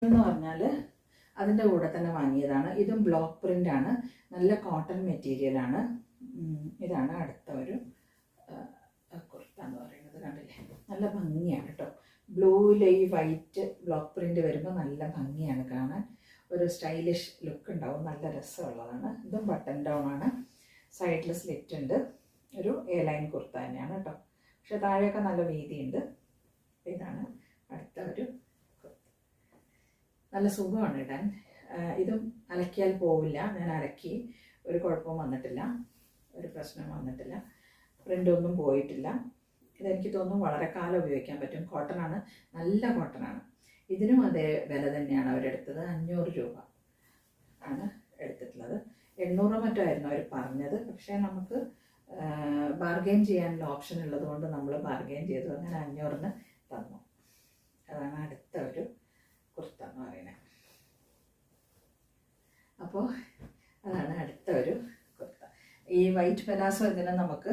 എന്ന് പറഞ്ഞാൽ അതിൻ്റെ കൂടെ തന്നെ വാങ്ങിയതാണ്. ഇതും ബ്ലോക്ക് പ്രിൻ്റ് ആണ്, നല്ല കോട്ടൺ മെറ്റീരിയലാണ്. ഇതാണ് അടുത്ത ഒരു കുർത്ത എന്ന് പറയുന്നത്. കണ്ടില്ലേ, നല്ല ഭംഗിയാണ് കേട്ടോ. ബ്ലൂവിൽ ഈ വൈറ്റ് ബ്ലോക്ക് പ്രിൻ്റ് വരുമ്പോൾ നല്ല ഭംഗിയാണ് കാണാൻ, ഒരു സ്റ്റൈലിഷ് ലുക്ക് ഉണ്ടാവും, നല്ല രസമുള്ളതാണ്. ഇതും ബട്ടൺ ഡൗൺ ആണ്, സൈഡിൽ സ്ലിറ്റ് ഉണ്ട്. ഒരു എ ലൈൻ കുർത്ത തന്നെയാണ് കേട്ടോ, പക്ഷെ താഴെയൊക്കെ നല്ല വീതിയുണ്ട്. ഇതാണ് അടുത്ത ഒരു കുർത്ത, നല്ല സുഖമാണ് ഇടാൻ. ഇതും അലക്കിയാൽ പോവില്ല, ഞാൻ അലക്കി, ഒരു കുഴപ്പവും വന്നിട്ടില്ല, ഒരു പ്രശ്നം വന്നിട്ടില്ല, പ്രിൻ്റൊന്നും പോയിട്ടില്ല. ഇതെനിക്ക് തോന്നുന്നു വളരെ കാലം ഉപയോഗിക്കാൻ പറ്റും. കോട്ടനാണ്, നല്ല കോട്ടനാണ്. ഇതിനും അതേ വില തന്നെയാണ് അവരെടുത്തത്. 500 രൂപ ആണ് എടുത്തിട്ടുള്ളത്. 800 മറ്റോ ആയിരുന്നു അവർ പറഞ്ഞത്, പക്ഷേ നമുക്ക് ബാർഗെയിൻ ചെയ്യാനുള്ള ഓപ്ഷൻ ഉള്ളത് കൊണ്ട് നമ്മൾ ബാർഗെയിൻ ചെയ്തു, അങ്ങനെ 500-ന് തന്നു. അതാണ് അടുത്ത ഒരു കുർത്ത എന്ന് പറയുന്നത്. അപ്പോൾ അതാണ് അടുത്ത ഒരു കുർത്ത. ഈ വൈറ്റ് പലാസോ ഇതിന് നമുക്ക്